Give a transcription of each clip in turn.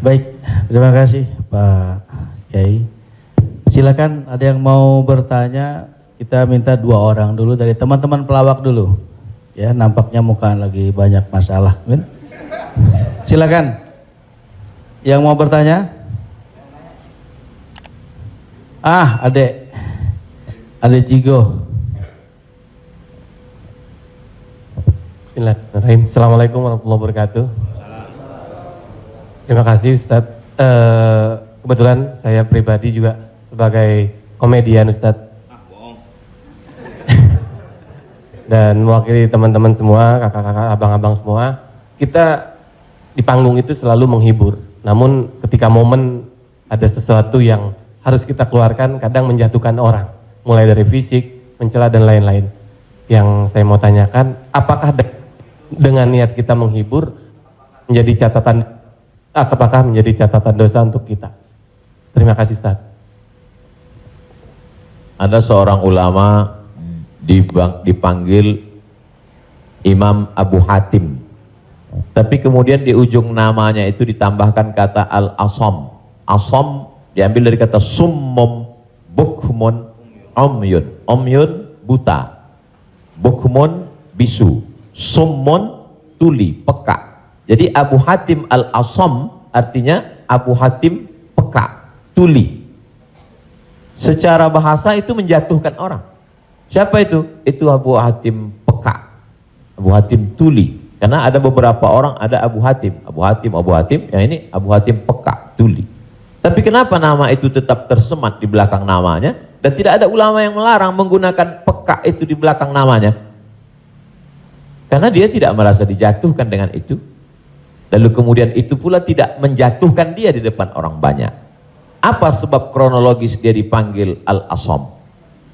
Baik, terima kasih Pak Kiai. Silakan ada yang mau bertanya, kita minta 2 orang dulu dari teman-teman pelawak dulu. Ya, nampaknya muka lagi banyak masalah. Silakan. Yang mau bertanya? Adek Jigo. Bismillahirrahmanirrahim. Assalamualaikum warahmatullahi wabarakatuh. Terima kasih Ustadz. Kebetulan saya pribadi juga sebagai komedian Ustadz. Dan mewakili teman-teman semua, kakak-kakak, abang-abang semua. Kita di panggung itu selalu menghibur. Namun ketika momen ada sesuatu yang harus kita keluarkan, kadang menjatuhkan orang. Mulai dari fisik, mencela dan lain-lain. Yang saya mau tanyakan, apakah dengan niat kita menghibur menjadi catatan, apakah menjadi catatan dosa untuk kita? Terima kasih Ustaz. Ada seorang ulama dipanggil Imam Abu Hatim, tapi kemudian di ujung namanya itu ditambahkan kata Al-Asam. Asam diambil dari kata summum, bukmun, umyun. Umyun buta, bukmun bisu, summun tuli, peka. Jadi Abu Hatim Al-Asam artinya Abu Hatim peka, tuli. Secara bahasa itu menjatuhkan orang. Siapa itu? Itu Abu Hatim peka, Abu Hatim tuli. Karena ada beberapa orang, ada Abu Hatim, yang ini Abu Hatim peka, tuli. Tapi kenapa nama itu tetap tersemat di belakang namanya, dan tidak ada ulama yang melarang menggunakan peka itu di belakang namanya? Karena dia tidak merasa dijatuhkan dengan itu. Lalu kemudian itu pula tidak menjatuhkan dia di depan orang banyak. Apa sebab kronologis dia dipanggil Al-Asam?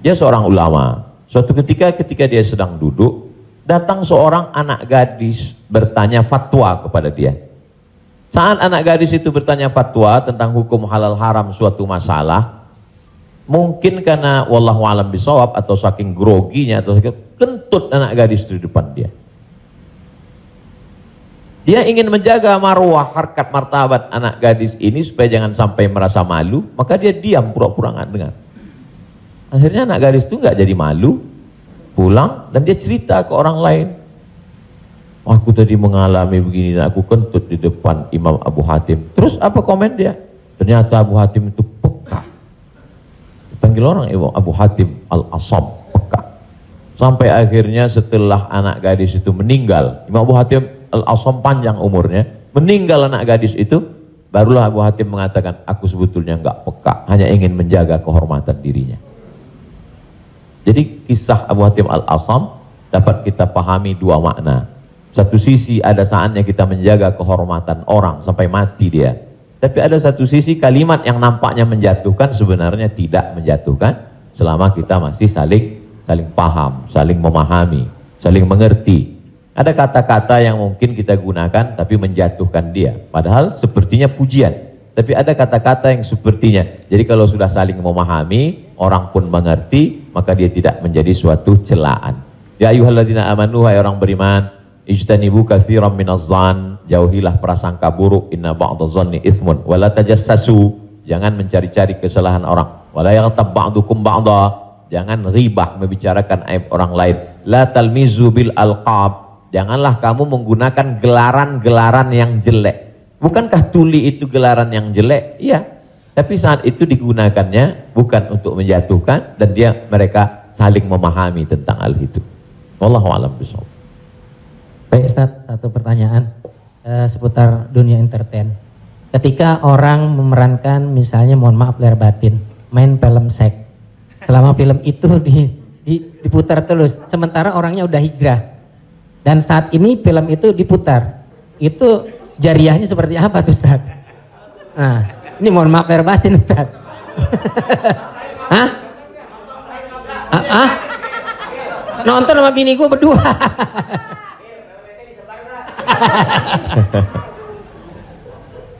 Dia seorang ulama. Suatu ketika dia sedang duduk, datang seorang anak gadis bertanya fatwa kepada dia. Saat anak gadis itu bertanya fatwa tentang hukum halal haram suatu masalah, mungkin karena wallahu alam bisawab atau saking groginya atau saking kentut anak gadis itu di depan dia. Dia ingin menjaga marwah, harkat, martabat anak gadis ini supaya jangan sampai merasa malu, maka dia diam, pura-pura nggak dengar. Akhirnya anak gadis itu nggak jadi malu, pulang dan dia cerita ke orang lain. Aku tadi mengalami begini dan aku kentut di depan Imam Abu Hatim. Terus apa komen dia? Ternyata Abu Hatim itu peka. Dipanggil orang Imam Abu Hatim Al-Asam, peka. Sampai akhirnya setelah anak gadis itu meninggal, Imam Abu Hatim Al-Asam panjang umurnya, meninggal anak gadis itu, barulah Abu Hatim mengatakan, aku sebetulnya enggak peka, hanya ingin menjaga kehormatan dirinya. Jadi kisah Abu Hatim Al-Asam dapat kita pahami 2 makna. Satu sisi ada saatnya kita menjaga kehormatan orang sampai mati dia. Tapi ada satu sisi kalimat yang nampaknya menjatuhkan sebenarnya tidak menjatuhkan selama kita masih saling paham, saling memahami, saling mengerti. Ada kata-kata yang mungkin kita gunakan tapi menjatuhkan dia. Padahal sepertinya pujian. Tapi ada kata-kata yang sepertinya. Jadi kalau sudah saling memahami, orang pun mengerti, maka dia tidak menjadi suatu celaan. Ya ayyuhalladzina amanu, hai orang beriman, ijtanibu katsiran minadh-dhann, jauhilah prasangka buruk, inna ba'dadh-dhanni itsmun, wala tajassasu, jangan mencari-cari kesalahan orang, wala yaghtab ba'dukum ba'dha, jangan ribah membicarakan aib orang lain, la talmizu bil alqab, janganlah kamu menggunakan gelaran-gelaran yang jelek. Bukankah tuli itu gelaran yang jelek? Iya. Tapi saat itu digunakannya bukan untuk menjatuhkan, dan mereka saling memahami tentang hal itu. Wallahu a'lam bishawab. Baik Ustaz, satu pertanyaan seputar dunia entertain. Ketika orang memerankan misalnya, mohon maaf lahir batin, main film seks, selama film itu diputar terus, sementara orangnya udah hijrah. Dan saat ini film itu diputar, itu jariahnya seperti apa tuh Ustaz? Nah, ini mohon maaf lahir batin Ustaz. Hah? Nonton sama bini gue berdua.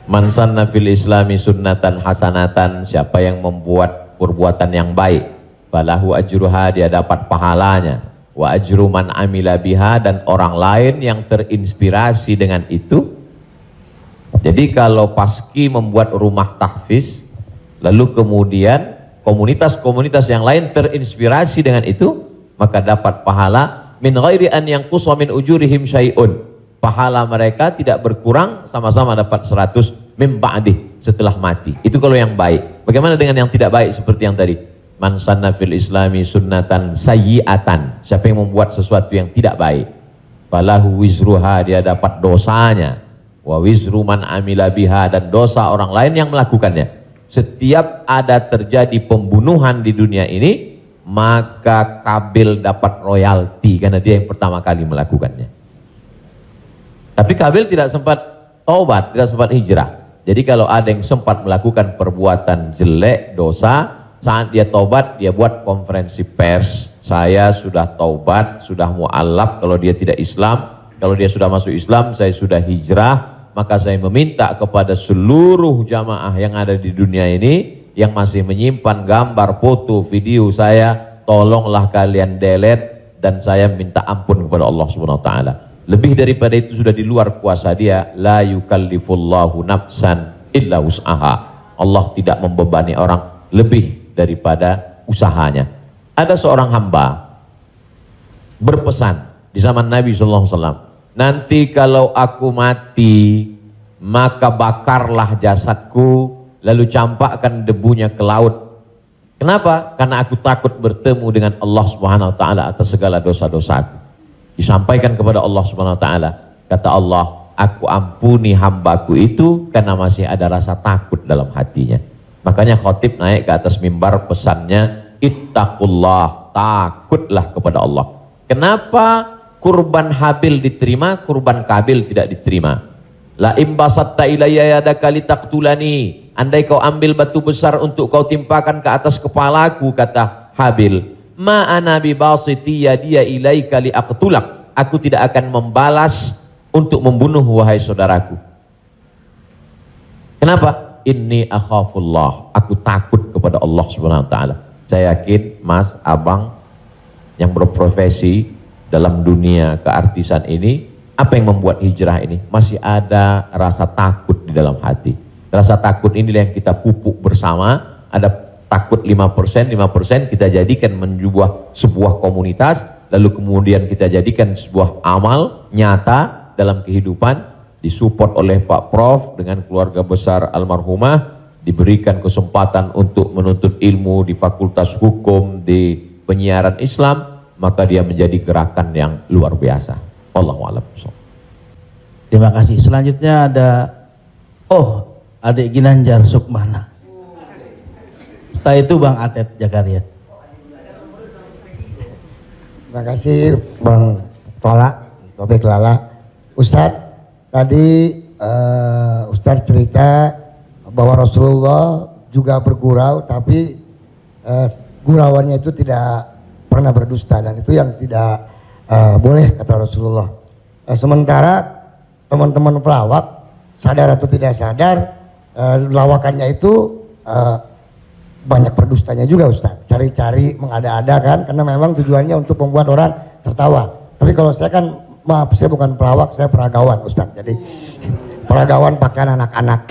Man sanna fil islami sunnatan hasanatan, siapa yang membuat perbuatan yang baik, falahu ajruha, dia dapat pahalanya. Wa ajru man amila biha, dan orang lain yang terinspirasi dengan itu Jadi kalau Paski membuat rumah tahfiz, lalu kemudian komunitas-komunitas yang lain terinspirasi dengan itu, maka dapat pahala min ghairi an yanqusa min ujurihim syai'un. Pahala mereka tidak berkurang, sama-sama dapat 100 min ba'dih, setelah mati. Itu kalau yang baik. Bagaimana dengan yang tidak baik seperti yang tadi? Man sanna fil islami sunnatan sayyi'atan. Siapa yang membuat sesuatu yang tidak baik, falahu wizruha, dia dapat dosanya, wa wizru man amila biha, dan dosa orang lain yang melakukannya. Setiap ada terjadi pembunuhan di dunia ini, maka Kabil dapat royalti karena dia yang pertama kali melakukannya. Tapi Kabil tidak sempat taubat, tidak sempat hijrah. Jadi kalau ada yang sempat melakukan perbuatan jelek, dosa, saat dia taubat, dia buat konferensi pers. Saya sudah taubat, sudah mu'alaf kalau dia tidak Islam. Kalau dia sudah masuk Islam, saya sudah hijrah. Maka saya meminta kepada seluruh jamaah yang ada di dunia ini, yang masih menyimpan gambar, foto, video saya, tolonglah kalian delete, dan saya minta ampun kepada Allah Subhanahu wa taala. Lebih daripada itu sudah di luar kuasa dia. La yukallifullahu nafsan illa wus'aha. Allah tidak membebani orang lebih daripada usahanya. Ada seorang hamba berpesan di zaman Nabi SAW, nanti kalau aku mati, maka bakarlah jasadku, lalu campakkan debunya ke laut. Kenapa? Karena aku takut bertemu dengan Allah Subhanahu wa taala atas segala dosa-dosaku. Disampaikan kepada Allah Subhanahu wa taala. Kata Allah, aku ampuni hambaku itu karena masih ada rasa takut dalam hatinya. Makanya khotib naik ke atas mimbar, pesannya ittaqullah, takutlah kepada Allah. Kenapa kurban Habil diterima, kurban Kabil tidak diterima? La imbasatta ilayya yadaka litaqtulani, andai kau ambil batu besar untuk kau timpakan ke atas kepalaku, kata Habil, ma ana bibasiti yadiya ilaika liaqtulak, aku tidak akan membalas untuk membunuh wahai saudaraku. Kenapa? Inni akhafullah, aku takut kepada Allah Subhanahu wa taala. Saya yakin Mas, Abang yang berprofesi dalam dunia keartisan ini, apa yang membuat hijrah ini? Masih ada rasa takut di dalam hati. Rasa takut inilah yang kita pupuk bersama. Ada takut 5%, 5% kita jadikan menjadi sebuah komunitas, lalu kemudian kita jadikan sebuah amal nyata dalam kehidupan, disupport oleh Pak Prof dengan keluarga besar almarhumah, diberikan kesempatan untuk menuntut ilmu di Fakultas Hukum, di penyiaran Islam, maka dia menjadi gerakan yang luar biasa. Wallahu a'lam. Terima kasih. Selanjutnya ada adik Ginanjar Sukmana. Setelah itu Bang Atet Jakaria. Terima kasih Bang Tola, Tobek Lala. Ustadz, tadi Ustadz cerita bahwa Rasulullah juga bergurau, tapi gurauannya itu tidak pernah berdusta, dan itu yang tidak boleh, kata Rasulullah. Sementara teman-teman pelawak, sadar atau tidak sadar, lawakannya itu banyak berdustanya juga Ustaz. Cari-cari, mengada-ada kan, karena memang tujuannya untuk membuat orang tertawa. Tapi kalau saya kan, maaf, saya bukan pelawak, saya peragawan Ustaz. Jadi peragawan pakaian anak-anak.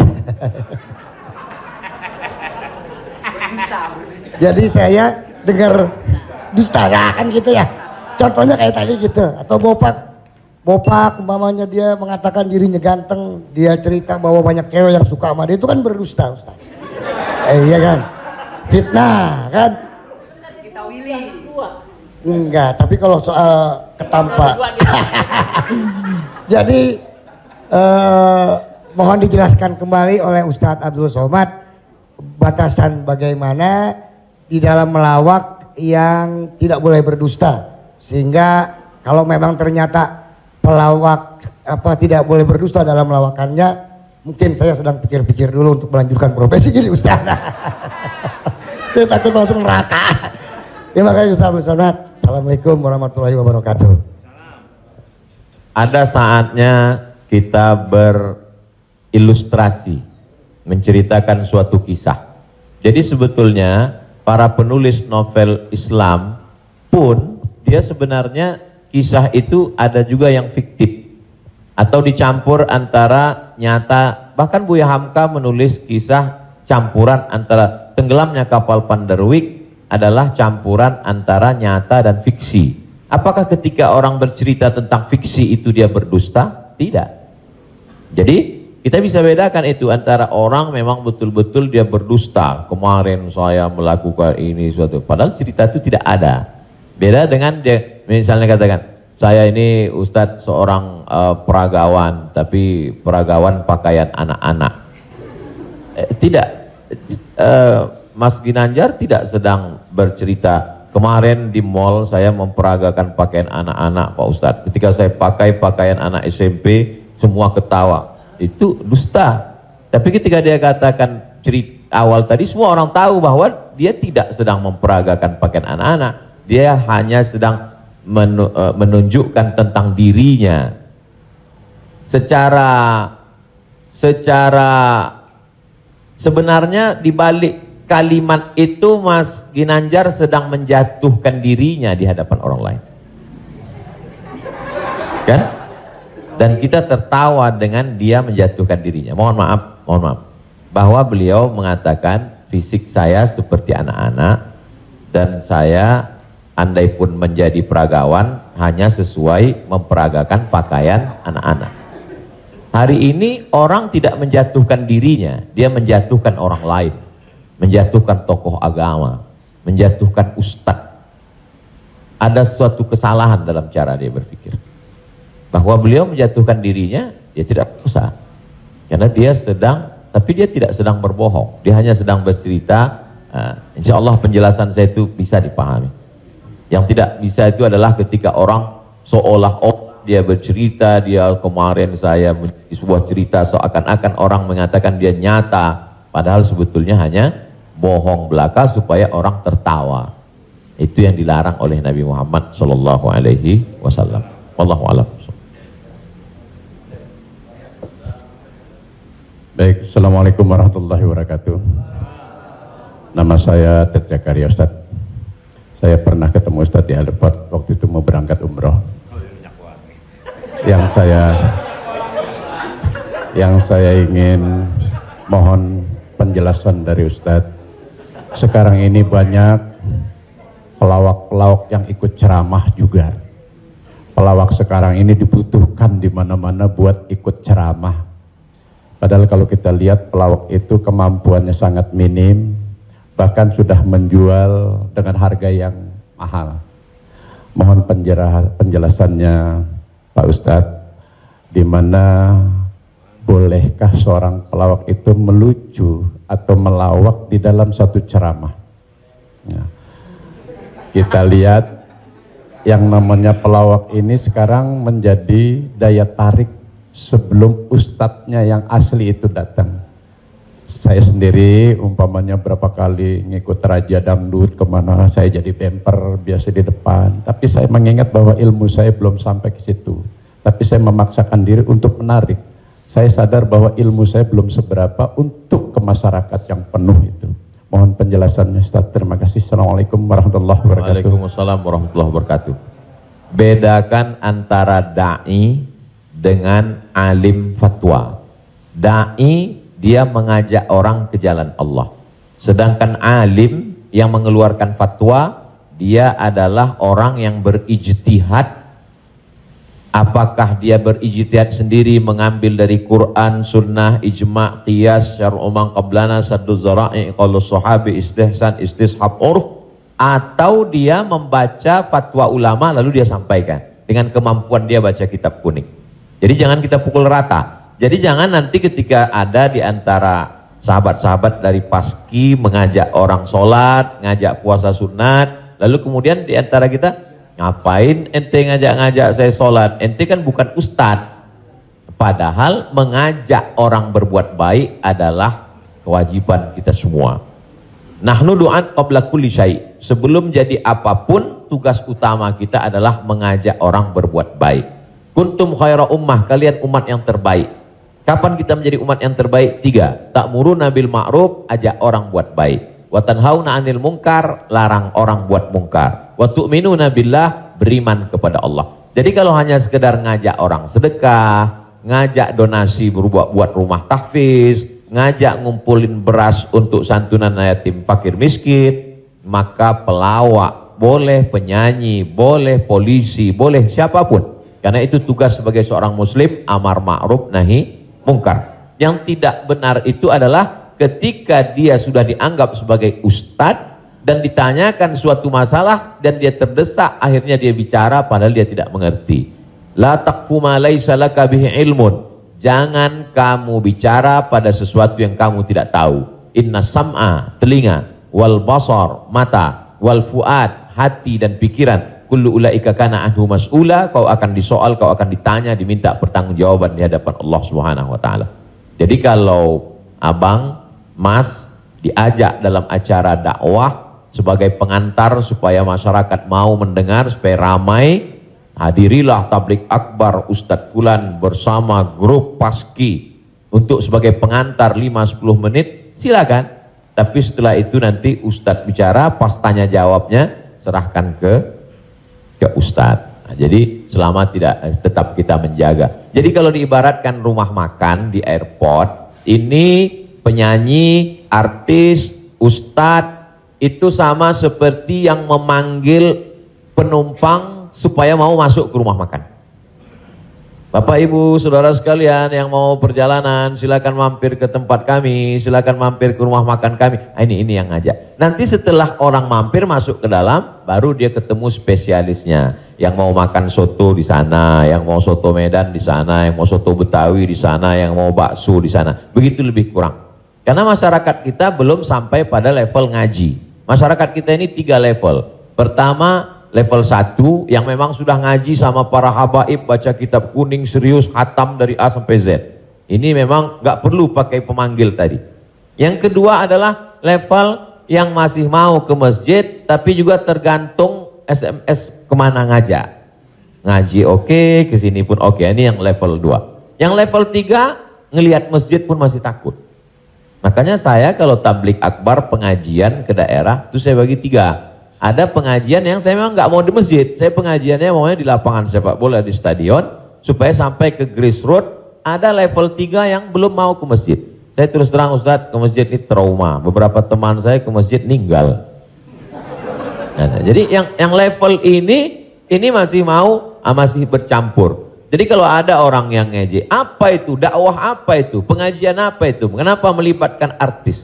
Jadi saya dengar dusta kan gitu ya. Contohnya kayak tadi gitu. Atau Bopak umpamanya dia mengatakan dirinya ganteng, dia cerita bahwa banyak cewek yang suka sama dia, itu kan berdusta Ustaz. Iya kan? Fitnah kan? Kita Willy. Enggak, tapi kalau soal ketampak. Jadi mohon dijelaskan kembali oleh Ustadz Abdul Somad batasan bagaimana di dalam melawak yang tidak boleh berdusta, sehingga kalau memang ternyata pelawak tidak boleh berdusta dalam melawakannya, mungkin saya sedang pikir-pikir dulu untuk melanjutkan profesi ini Ustaz. Saya takut masuk neraka. Terima kasih Ustaz Abdul Somad. Assalamualaikum warahmatullahi wabarakatuh. Ada saatnya kita berilustrasi, menceritakan suatu kisah. Jadi sebetulnya para penulis novel Islam pun dia sebenarnya kisah itu ada juga yang fiktif atau dicampur antara nyata bahkan Buya Hamka menulis kisah campuran antara tenggelamnya kapal Panderwick adalah campuran antara nyata dan fiksi. Apakah ketika orang bercerita tentang fiksi itu dia berdusta? Tidak. Jadi kita bisa bedakan itu antara orang memang betul-betul dia berdusta. Kemarin saya melakukan ini suatu, padahal cerita itu tidak ada. Beda dengan dia misalnya katakan, saya ini Ustadz seorang peragawan, tapi peragawan pakaian anak-anak. Tidak, Mas Ginanjar tidak sedang bercerita, kemarin di mall saya memperagakan pakaian anak-anak Pak Ustadz. Ketika saya pakai pakaian anak SMP, semua ketawa. Itu dusta. Tapi ketika dia katakan cerita awal tadi, semua orang tahu bahwa dia tidak sedang memperagakan pakaian anak-anak. Dia hanya sedang menunjukkan tentang dirinya. Secara sebenarnya di balik kalimat itu Mas Ginanjar sedang menjatuhkan dirinya di hadapan orang lain. Kan? Dan kita tertawa dengan dia menjatuhkan dirinya. Mohon maaf bahwa beliau mengatakan fisik saya seperti anak-anak dan saya andai pun menjadi peragawan hanya sesuai memperagakan pakaian anak-anak. Hari ini orang tidak menjatuhkan dirinya, dia menjatuhkan orang lain, menjatuhkan tokoh agama, menjatuhkan ustadz. Ada suatu kesalahan dalam cara dia berpikir. Bahwa beliau menjatuhkan dirinya, dia tidak usah. Karena dia tapi dia tidak sedang berbohong. Dia hanya sedang bercerita. Insya Allah penjelasan saya itu bisa dipahami. Yang tidak bisa itu adalah ketika orang seolah-olah dia bercerita, dia kemarin saya menjadi sebuah cerita seakan-akan orang mengatakan dia nyata. Padahal sebetulnya hanya bohong belaka supaya orang tertawa. Itu yang dilarang oleh Nabi Muhammad SAW. Wallahu a'lam. Baik, Assalamualaikum warahmatullahi wabarakatuh. Nama saya Ted Zakaria Ustaz. Saya pernah ketemu Ustaz di airport waktu itu mau berangkat umroh. Yang saya ingin mohon penjelasan dari Ustaz. Sekarang ini banyak pelawak-pelawak yang ikut ceramah juga. Pelawak sekarang ini dibutuhkan di mana-mana buat ikut ceramah. Padahal kalau kita lihat pelawak itu kemampuannya sangat minim, bahkan sudah menjual dengan harga yang mahal. Mohon penjelasannya Pak Ustadz, di mana bolehkah seorang pelawak itu melucu atau melawak di dalam satu ceramah? Nah, kita lihat yang namanya pelawak ini sekarang menjadi daya tarik sebelum ustadznya yang asli itu datang. Saya sendiri umpamanya berapa kali ngikut raja dangdut kemana, saya jadi bemper biasa di depan. Tapi saya mengingat bahwa ilmu saya belum sampai ke situ. Tapi saya memaksakan diri untuk menarik. Saya sadar bahwa ilmu saya belum seberapa untuk ke masyarakat yang penuh itu. Mohon penjelasannya Ustaz. Terima kasih. Assalamualaikum warahmatullahi wabarakatuh. Waalaikumsalam warahmatullahi wabarakatuh. Bedakan antara da'i dengan alim fatwa. Da'i dia mengajak orang ke jalan Allah. Sedangkan alim yang mengeluarkan fatwa, dia adalah orang yang berijtihad. Apakah dia berijtihad sendiri mengambil dari Quran, sunnah, ijma', qiyas, syar'u man qablana, saddu zara'i, qalu sahabi, istihsan, istishab, urf, atau dia membaca fatwa ulama lalu dia sampaikan dengan kemampuan dia baca kitab kuning. Jadi jangan kita pukul rata. Jadi jangan nanti ketika ada di antara sahabat-sahabat dari Paski mengajak orang sholat, ngajak puasa sunat, lalu kemudian di antara kita, ngapain ente ngajak-ngajak saya sholat? Ente kan bukan ustadz. Padahal mengajak orang berbuat baik adalah kewajiban kita semua. Nahnu du'an qabla kulli syai'. Sebelum jadi apapun, tugas utama kita adalah mengajak orang berbuat baik. Kuntum khaira ummah, kalian umat yang terbaik. Kapan kita menjadi umat yang terbaik? 3. Ta'muruna bil ma'ruf, ajak orang buat baik. Wa tanhauna 'anil munkar, larang orang buat mungkar. Wa tu'minuna billah, beriman kepada Allah. Jadi kalau hanya sekedar ngajak orang sedekah, ngajak donasi buat rumah tahfiz, ngajak ngumpulin beras untuk santunan yatim fakir miskin, maka pelawak boleh, penyanyi boleh, polisi boleh, siapapun. Karena itu tugas sebagai seorang muslim, amar ma'ruf nahi mungkar. Yang tidak benar itu adalah ketika dia sudah dianggap sebagai ustadz dan ditanyakan suatu masalah dan dia terdesak, akhirnya dia bicara padahal dia tidak mengerti. La taqfu ma laisa laka bihi ilmun. Jangan kamu bicara pada sesuatu yang kamu tidak tahu. Inna sam'a, telinga, wal basar, mata, wal fuad, hati dan pikiran, kullu ulaika kana anhu mas'ula, kau akan disoal, kau akan ditanya, diminta pertanggungjawaban di hadapan Allah Subhanahu wa taala. Jadi kalau abang, mas diajak dalam acara dakwah sebagai pengantar supaya masyarakat mau mendengar, supaya ramai, hadirilah tablik akbar Ustadz Fulan bersama grup Paski untuk sebagai pengantar 5-10 menit, silakan. Tapi setelah itu nanti Ustadz bicara, pas tanya jawabnya serahkan ke Ustadz. Nah, jadi selama tetap kita menjaga. Jadi kalau diibaratkan rumah makan di airport, ini penyanyi, artis, Ustadz itu sama seperti yang memanggil penumpang supaya mau masuk ke rumah makan. Bapak Ibu Saudara sekalian yang mau perjalanan, silakan mampir ke tempat kami, silakan mampir ke rumah makan kami. Nah, ini yang ngajak. Nanti setelah orang mampir masuk ke dalam, baru dia ketemu spesialisnya. Yang mau makan soto di sana, yang mau soto Medan di sana, yang mau soto Betawi di sana, yang mau bakso di sana. Begitu lebih kurang. Karena masyarakat kita belum sampai pada level ngaji. Masyarakat kita ini 3 level. Pertama, level 1 yang memang sudah ngaji sama para habaib, baca kitab kuning serius, khatam dari A sampai Z. Ini memang nggak perlu pakai pemanggil tadi. Yang kedua adalah level yang masih mau ke masjid, tapi juga tergantung SMS kemana ngajak. Ngaji oke, kesini pun oke. Ini yang level 2. Yang level 3, ngelihat masjid pun masih takut. Makanya saya kalau tablik akbar pengajian ke daerah, itu saya bagi 3. Ada pengajian yang saya memang nggak mau di masjid, saya pengajiannya maunya di lapangan sepak bola, di stadion, supaya sampai ke grassroots. Ada level 3 yang belum mau ke masjid. Saya terus terang Ustadz, ke masjid ini trauma, beberapa teman saya ke masjid ninggal. Nah, jadi yang level ini masih mau, masih bercampur. Jadi kalau ada orang yang ngejek, apa itu, dakwah apa itu, pengajian apa itu, kenapa melibatkan artis?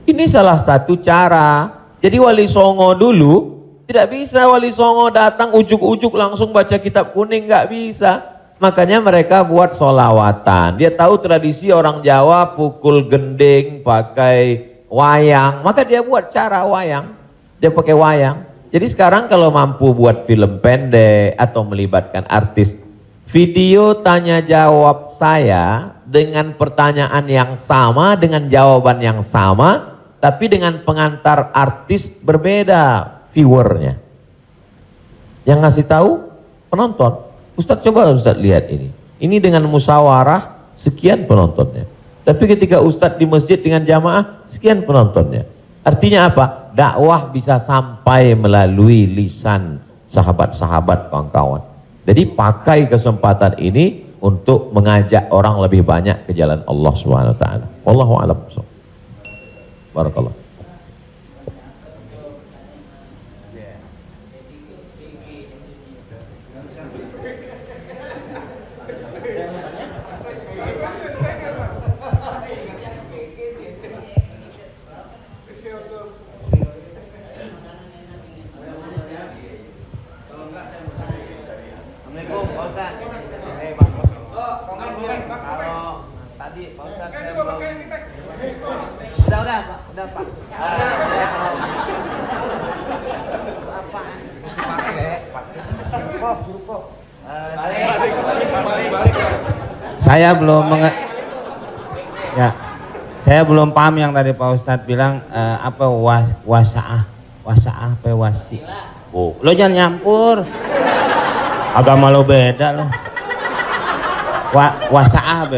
Ini salah satu cara. Jadi Wali Songo dulu tidak bisa Wali Songo datang ujuk-ujuk langsung baca kitab kuning, nggak bisa. Makanya mereka buat solawatan. Dia tahu tradisi orang Jawa pukul gending, pakai wayang, maka dia buat cara wayang. Dia pakai wayang. Jadi sekarang kalau mampu buat film pendek atau melibatkan artis, video tanya jawab saya dengan pertanyaan yang sama, dengan jawaban yang sama, tapi dengan pengantar artis berbeda viewernya. Yang ngasih tahu penonton. Ustadz coba Ustadz lihat ini. Ini dengan musyawarah sekian penontonnya. Tapi ketika Ustadz di masjid dengan jamaah sekian penontonnya. Artinya apa? Dakwah bisa sampai melalui lisan sahabat-sahabat, kawan-kawan. Jadi pakai kesempatan ini untuk mengajak orang lebih banyak ke jalan Allah Subhanahu wa taala. Wallahu a'lam. Barakallah. Udah Pak. Saya belum paham yang tadi Pak Ustadz bilang apa wasaah apa wasi. Oh, lo jangan nyampur. Agama lo beda lo. Wasaah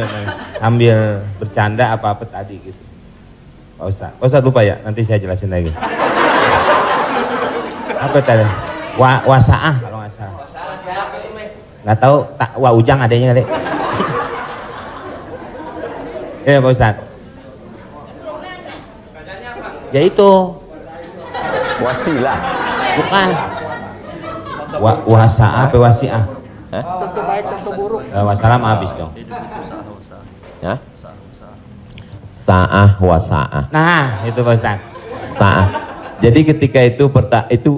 sambil bercanda apa tadi gitu. Pak Ustadz lupa ya, nanti saya jelasin lagi. Apa tadi? Wasaah kalau nggak salah. Nggak tahu, ujang adanya kali. Ya Pak Ustaz. Ya itu. Wasilah. Bukan. Wasa'ah apa wasi'ah? Tentu baik, tentu buruk. Wassalam habis dong. Ya? Sa'ah wa sa'ah. Nah, itu Pak Ustaz. Sa'ah. Jadi ketika itu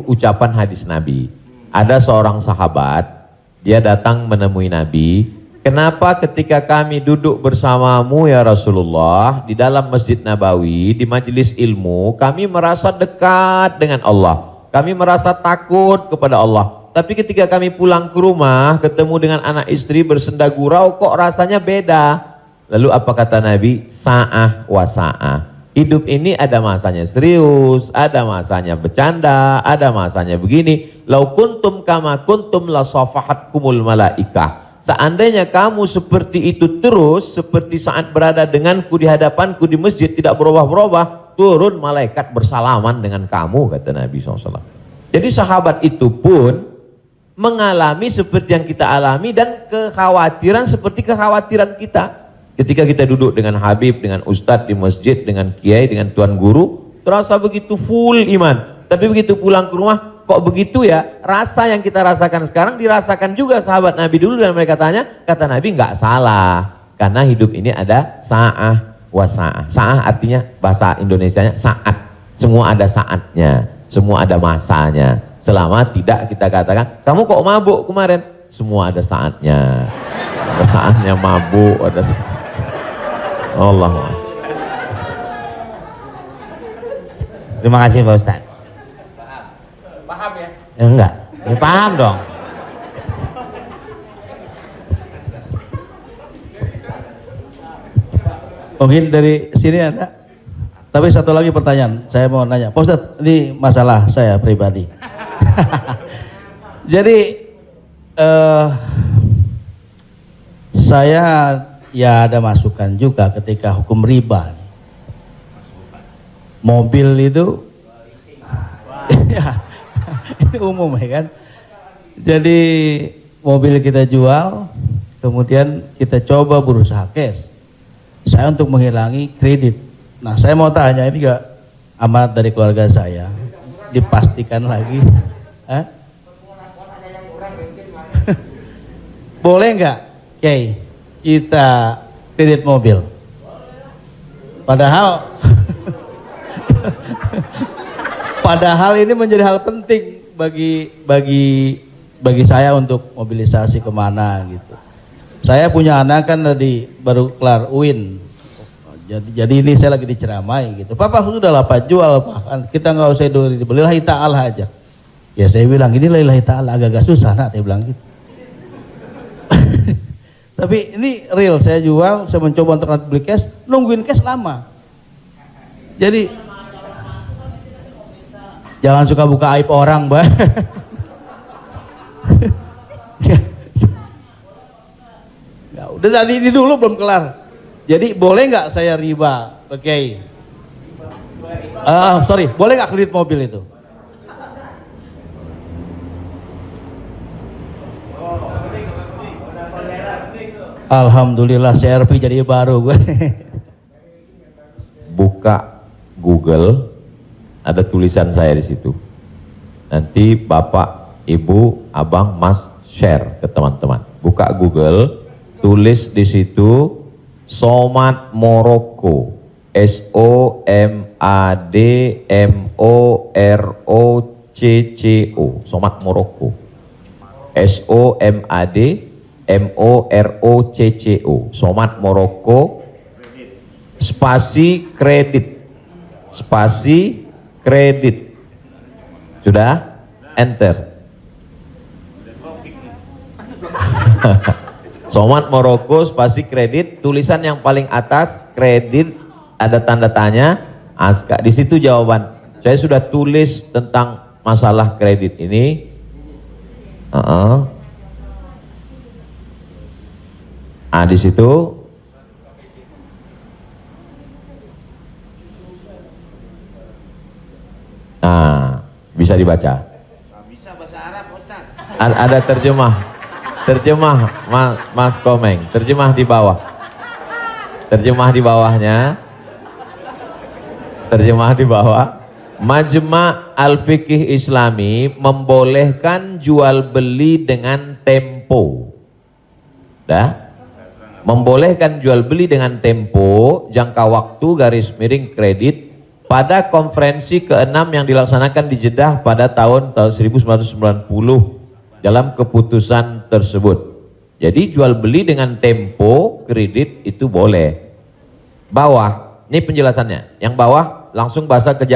ucapan hadis Nabi. Ada seorang sahabat, dia datang menemui Nabi. Kenapa ketika kami duduk bersamamu ya Rasulullah di dalam Masjid Nabawi, di majelis ilmu, kami merasa dekat dengan Allah. Kami merasa takut kepada Allah. Tapi ketika kami pulang ke rumah, ketemu dengan anak istri bersenda gurau, kok rasanya beda. Lalu apa kata Nabi? Sa'ah wa sa'ah. Hidup ini ada masanya serius, ada masanya bercanda, ada masanya begini. Lau kuntum kama kuntum la safahatkumul malaikah. Seandainya kamu seperti itu terus, seperti saat berada denganku di hadapanku di masjid, tidak berubah-berubah, turun malaikat bersalaman dengan kamu, kata Nabi SAW. Jadi sahabat itu pun mengalami seperti yang kita alami dan kekhawatiran seperti kekhawatiran kita. Ketika kita duduk dengan Habib, dengan Ustadz di masjid, dengan Kiai, dengan Tuan Guru, terasa begitu full iman. Tapi begitu pulang ke rumah, kok begitu ya? Rasa yang kita rasakan sekarang dirasakan juga sahabat Nabi dulu, dan mereka tanya, kata Nabi nggak salah. Karena hidup ini ada sa'ah wa sa'ah. Sa'ah artinya bahasa Indonesianya saat. Semua ada saatnya, semua ada masanya. Selama tidak kita katakan, kamu kok mabuk kemarin? Semua ada saatnya. Ada saatnya mabuk, ada saatnya. Allah. Terima kasih Pak Ustaz. Paham ya? Enggak, ya, paham dong. Mungkin dari sini ada. Tapi satu lagi pertanyaan, saya mau nanya. Pak Ustadz, ini masalah saya pribadi. Jadi saya ya ada masukan juga ketika hukum riba. Mobil itu ya, itu umum ya kan. Jadi mobil kita jual, kemudian kita coba berusaha cash. Saya untuk menghilangi kredit. Nah, saya mau tanya, ini enggak amanat dari keluarga saya, dipastikan lagi. Boleh enggak, Kiai, kita kredit mobil? Padahal padahal ini menjadi hal penting bagi saya untuk mobilisasi kemana gitu. Saya punya anak kan baru kelar UIN. Jadi ini saya lagi diceramai gitu. Papa sudah lah Pak, jual Pak. Kita nggak usah dibeli, lillahi ta'ala aja. Ya saya bilang ini lillahi ta'ala, agak-agak susah nak, dia bilang gitu. Tapi ini real, saya jual, saya mencoba untuk beli cash, nungguin cash lama. Jadi jangan suka buka aib orang, Mbak. Ya, udah tadi ini dulu belum kelar. Jadi boleh nggak saya riba, Oke. Sorry, boleh nggak kredit mobil itu? Alhamdulillah CRV jadi baru gue. Buka Google, ada tulisan saya di situ. Nanti Bapak, Ibu, Abang, Mas share ke teman-teman. Buka Google, tulis di situ Somat Morocco, SOMADMOROCCO, Somat Morocco, SOMADMOROCCO, Somat Morocco, spasi kredit, sudah, enter. Somat Morocco spasi kredit, tulisan yang paling atas kredit, ada tanda tanya, Aska. Di situ jawaban. Saya sudah tulis tentang masalah kredit ini. Di situ. Nah, bisa dibaca. Bisa bahasa Arab, Ustaz. Ada terjemah, Mas Komeng, terjemah di bawah. Terjemah di bawahnya. Terjemah di bawah. Majma' al-Fiqih Islami membolehkan jual beli dengan tempo. Dah? Membolehkan jual beli dengan tempo, jangka waktu, garis miring kredit pada konferensi ke-6 yang dilaksanakan di Jeddah pada tahun 1990 dalam keputusan tersebut. Jadi jual beli dengan tempo kredit itu boleh. Bawah, ini penjelasannya. Yang bawah langsung bahasa ke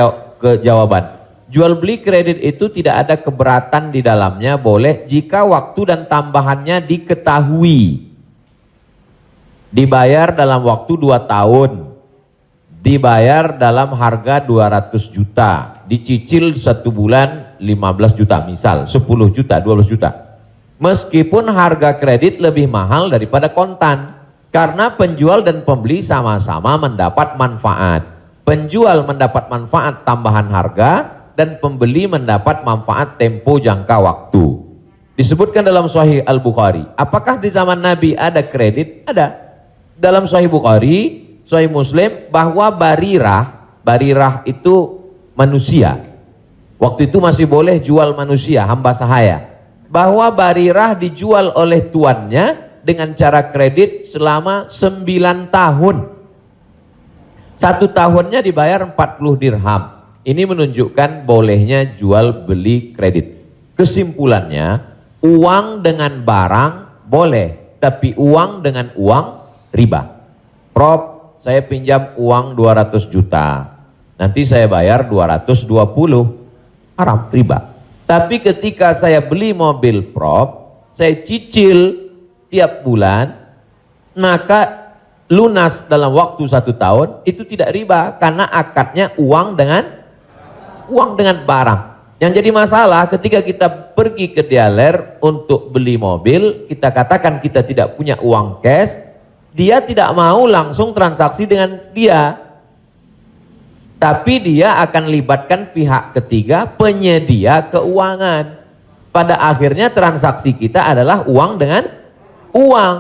jawaban. Jual beli kredit itu tidak ada keberatan di dalamnya, boleh jika waktu dan tambahannya diketahui. Dibayar dalam waktu 2 tahun. Dibayar dalam harga 200 juta. Dicicil 1 bulan 15 juta, misal 10 juta, 12 juta. Meskipun harga kredit lebih mahal daripada kontan, karena penjual dan pembeli sama-sama mendapat manfaat. Penjual mendapat manfaat tambahan harga dan pembeli mendapat manfaat tempo jangka waktu. Disebutkan dalam Sahih Al-Bukhari. Apakah di zaman Nabi ada kredit? Ada. Dalam Sahih Bukhari, Sahih Muslim, bahwa barirah itu manusia. Waktu itu masih boleh jual manusia, hamba sahaya. Bahwa barirah dijual oleh tuannya dengan cara kredit selama 9 tahun. 1 tahunnya dibayar 40 dirham. Ini menunjukkan bolehnya jual beli kredit. Kesimpulannya, uang dengan barang boleh, tapi uang dengan uang riba. Prof, saya pinjam uang 200 juta. Nanti saya bayar 220. Haram, riba. Tapi ketika saya beli mobil, Prof, saya cicil tiap bulan, maka lunas dalam waktu 1 tahun, itu tidak riba karena akadnya uang dengan barang. Yang jadi masalah ketika kita pergi ke dealer untuk beli mobil, kita katakan kita tidak punya uang cash, dia tidak mau langsung transaksi dengan dia, tapi dia akan libatkan pihak ketiga, penyedia keuangan. Pada akhirnya transaksi kita adalah uang dengan uang.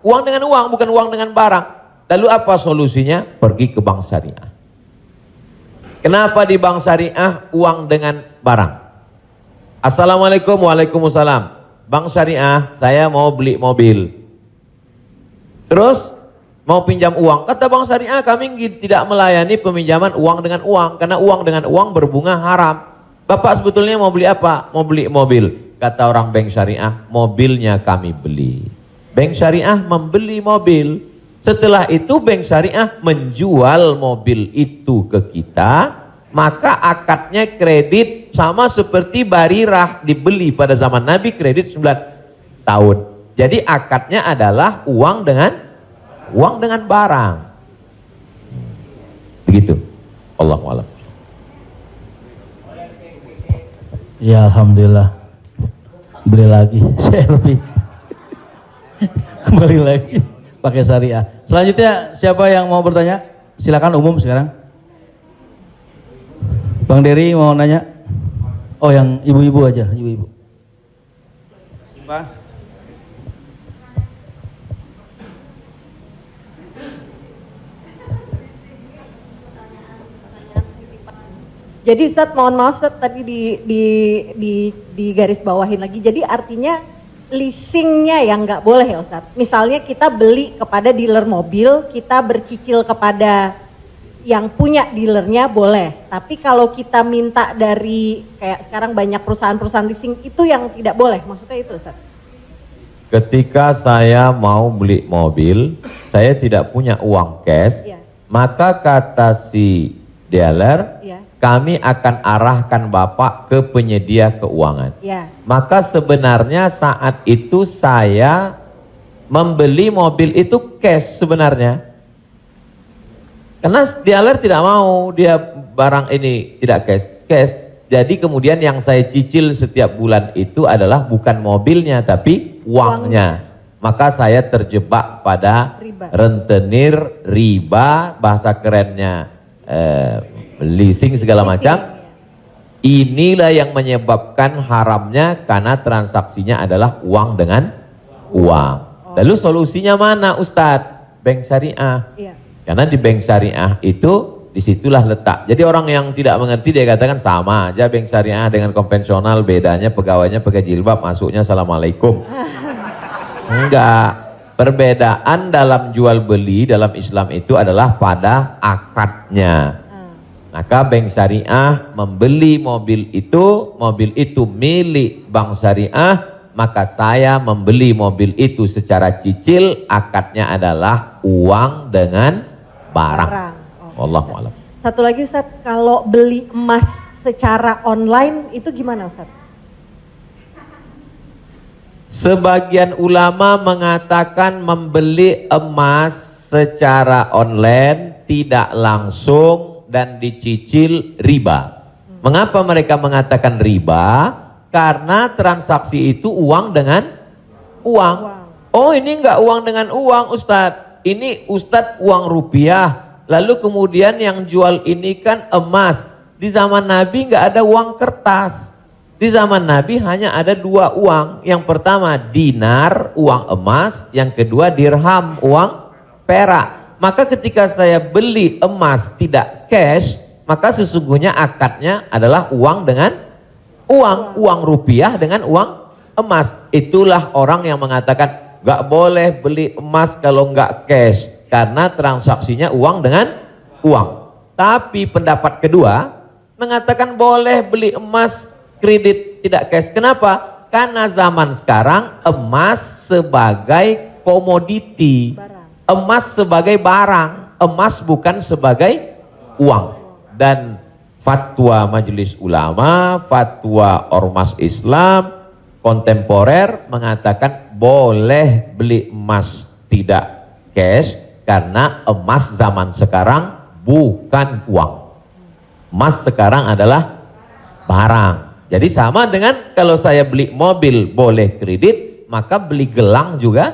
Uang dengan uang, bukan uang dengan barang. Lalu apa solusinya? Pergi ke bank syariah. Kenapa di bank syariah uang dengan barang? Assalamualaikum, waalaikumsalam. Bank syariah, saya mau beli mobil. Terus mau pinjam uang. Kata bank syariah, kami tidak melayani peminjaman uang dengan uang, karena uang dengan uang berbunga haram. Bapak sebetulnya mau beli apa? Mau beli mobil. Kata orang bank syariah, mobilnya kami beli. Bank syariah membeli mobil. Setelah itu bank syariah menjual mobil itu ke kita, maka akadnya kredit sama seperti barirah dibeli pada zaman Nabi, kredit 9 tahun. Jadi akadnya adalah uang dengan barang. Begitu. Allahu a'lam. Ya alhamdulillah. Beli lagi, saya lebih kembali lagi pakai syariah. Selanjutnya siapa yang mau bertanya? Silakan umum sekarang. Bang Dery mau nanya? Oh, yang ibu-ibu aja, ibu-ibu. Pak. Jadi Ustadz, mohon maaf Ustadz, tadi di garis bawahin lagi. Jadi artinya leasingnya yang nggak boleh ya Ustadz. Misalnya kita beli kepada dealer mobil, kita bercicil kepada yang punya dealernya boleh. Tapi kalau kita minta dari kayak sekarang banyak perusahaan-perusahaan leasing, itu yang tidak boleh. Maksudnya itu Ustadz. Ketika saya mau beli mobil, saya tidak punya uang cash, Ya. maka kata si dealer, Ya. kami akan arahkan Bapak ke penyedia keuangan. Ya. Maka sebenarnya saat itu saya membeli mobil itu cash sebenarnya. Karena dealer tidak mau dia barang ini tidak cash. Jadi kemudian yang saya cicil setiap bulan itu adalah bukan mobilnya tapi uangnya. Maka saya terjebak pada Riba. rentenir, riba, bahasa kerennya leasing segala macam. Inilah yang menyebabkan haramnya karena transaksinya adalah uang dengan uang. Lalu solusinya mana Ustadz? bank syariah. Iya. Karena di bank syariah itu disitulah letak. Jadi orang yang tidak mengerti dia katakan sama aja bank syariah dengan konvensional, bedanya pegawainya pakai jilbab, masuknya assalamualaikum. Enggak. Perbedaan dalam jual beli dalam Islam itu adalah pada akadnya. Maka bank syariah membeli mobil itu milik bank syariah, maka saya membeli mobil itu secara cicil, akadnya adalah uang dengan barang. Wallahu a'lam. Satu lagi Ustaz, kalau beli emas secara online itu gimana Ustaz? Sebagian ulama mengatakan membeli emas secara online tidak langsung dan dicicil riba. Mengapa mereka mengatakan riba? Karena transaksi itu uang dengan uang. Oh, ini enggak uang dengan uang Ustadz. Ini Ustadz uang rupiah. Lalu kemudian yang jual ini kan emas. Di zaman Nabi enggak ada uang kertas. Di zaman Nabi hanya ada dua uang. Yang pertama dinar, uang emas. Yang kedua dirham, uang perak. Maka ketika saya beli emas tidak cash, maka sesungguhnya akadnya adalah uang dengan uang rupiah dengan uang emas. Itulah orang yang mengatakan nggak boleh beli emas kalau nggak cash, karena transaksinya uang dengan uang. Tapi pendapat kedua mengatakan boleh beli emas kredit tidak cash. Kenapa? Karena zaman sekarang emas sebagai komoditi, emas sebagai barang, emas bukan sebagai uang. Dan fatwa Majelis Ulama, fatwa Ormas Islam kontemporer mengatakan boleh beli emas tidak cash karena emas zaman sekarang bukan uang. Emas sekarang adalah barang. Jadi sama dengan kalau saya beli mobil boleh kredit, maka beli gelang juga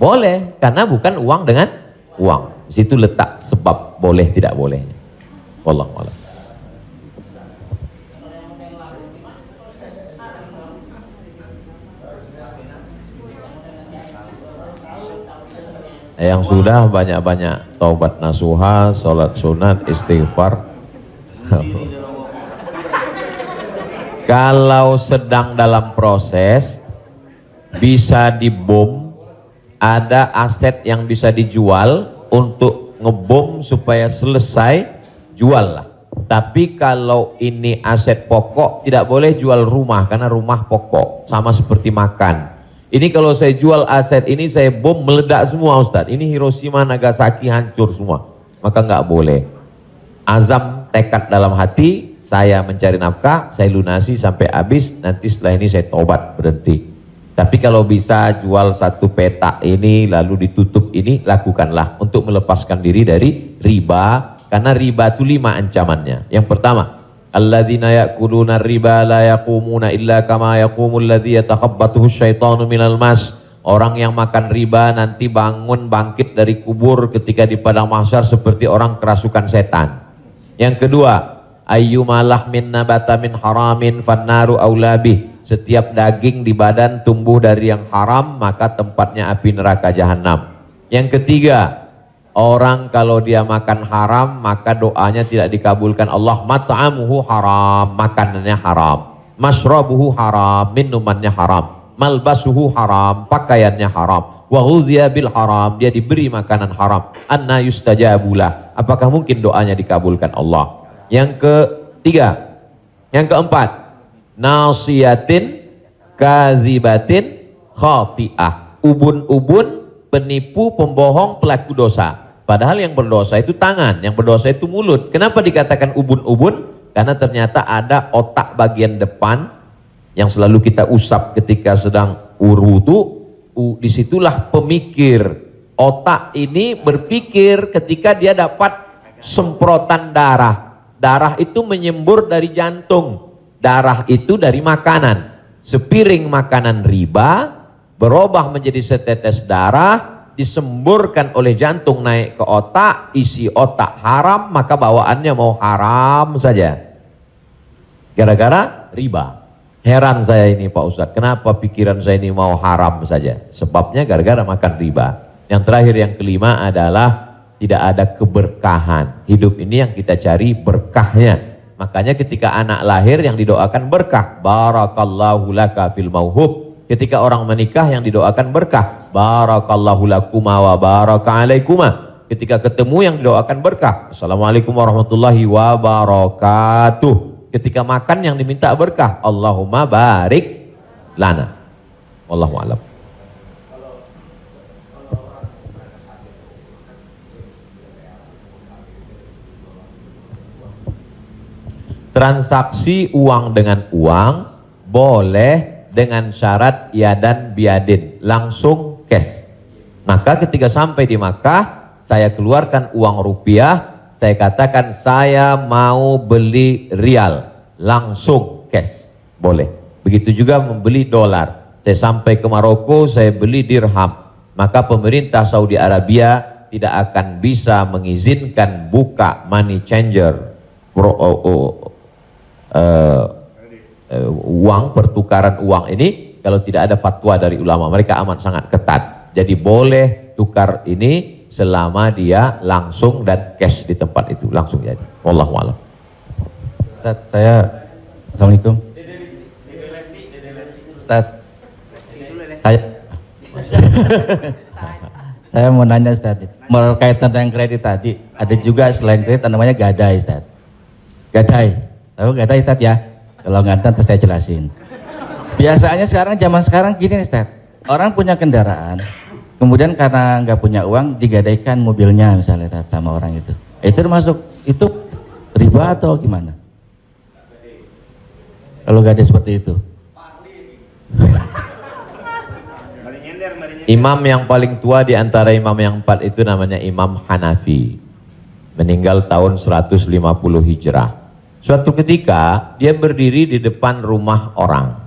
boleh karena bukan uang dengan uang. Di situ letak sebab boleh tidak bolehnya. Wallahu a'lam. Yang sudah banyak-banyak taubat nasuha, sholat sunat, istighfar. Kalau sedang dalam proses bisa dibom, ada aset yang bisa dijual untuk ngebom supaya selesai, jual lah. Tapi kalau ini aset pokok tidak boleh jual rumah karena rumah pokok, sama seperti makan. Ini kalau saya jual aset ini saya bom meledak semua Ustadz. Ini Hiroshima Nagasaki hancur semua. Maka nggak boleh. Azam tekad dalam hati, saya mencari nafkah, saya lunasi sampai habis, nanti setelah ini saya tobat berhenti. Tapi kalau bisa jual satu petak ini lalu ditutup ini, lakukanlah untuk melepaskan diri dari riba. Karena riba itu 5 ancamannya. Yang pertama, alladzina ya'kuluna riba la yaqumuna illa kama yaqumul ladzi yatakhabbathu syaitanu minal mas. Orang yang makan riba nanti bangkit dari kubur ketika di padang mahsyar seperti orang kerasukan setan. Yang kedua, ayyuma lahmin nabata min haramin fannaru aula bih. Setiap daging di badan tumbuh dari yang haram, maka tempatnya api neraka jahanam. Yang ketiga, orang kalau dia makan haram, maka doanya tidak dikabulkan Allah. Mat'amuhu haram, makanannya haram. Mashrabuhu haram, minumannya haram. Malbasuhu haram, pakaiannya haram. Wa ghuziya bil haram, dia diberi makanan haram. Anna yustajabulah, apakah mungkin doanya dikabulkan Allah? Yang ketiga, yang keempat, nasiyatin kazibatin khati'ah. Ubun-ubun, penipu, pembohong, pelaku dosa. Padahal yang berdosa itu tangan, yang berdosa itu mulut. Kenapa dikatakan ubun-ubun? Karena ternyata ada otak bagian depan yang selalu kita usap ketika sedang wudu. Disitulah pemikir. Otak ini berpikir ketika dia dapat semprotan darah. Darah itu menyembur dari jantung. Darah itu dari makanan. Sepiring makanan riba berubah menjadi setetes darah, disemburkan oleh jantung naik ke otak, isi otak haram, maka bawaannya mau haram saja. Gara-gara riba. Heran saya ini Pak Ustadz, kenapa pikiran saya ini mau haram saja? Sebabnya gara-gara makan riba. Yang terakhir, yang kelima adalah tidak ada keberkahan. Hidup ini yang kita cari berkahnya. Makanya ketika anak lahir yang didoakan berkah. Barakallahu laka fil mauhub. Ketika orang menikah yang didoakan berkah. Barakallahu lakuma wa baraka alaikuma. Ketika ketemu yang didoakan berkah. Assalamualaikum warahmatullahi wabarakatuh. Ketika makan yang diminta berkah. Allahumma barik lana. Wallahu a'lam. Transaksi uang dengan uang boleh dengan syarat yadan biadin, langsung cash. Maka ketika sampai di Makkah, saya keluarkan uang rupiah, saya katakan saya mau beli rial, langsung cash, boleh. Begitu juga membeli dolar. Saya sampai ke Maroko, saya beli dirham. Maka pemerintah Saudi Arabia tidak akan bisa mengizinkan buka money changer, uang, pertukaran uang ini kalau tidak ada fatwa dari ulama. Mereka amat sangat ketat. Jadi boleh tukar ini selama dia langsung dan cash di tempat itu, langsung jadi. Wallahu a'lam. Ustaz, Assalamualaikum. Ustaz, saya mau nanya Ustaz, berkaitan dengan kredit tadi, ada juga selain kredit namanya gadai Ustaz. Gadai. Tahu gadai Ustaz ya? Kalau nggak tahu saya jelasin. Biasanya zaman sekarang gini Ustaz. Orang punya kendaraan, kemudian karena nggak punya uang digadaikan mobilnya misalnya Ustaz, sama orang itu. Itu termasuk itu riba atau gimana? Kalau gadai seperti itu. Imam yang paling tua di antara imam yang 4 itu namanya Imam Hanafi. Meninggal tahun 150 Hijrah. Suatu ketika dia berdiri di depan rumah orang.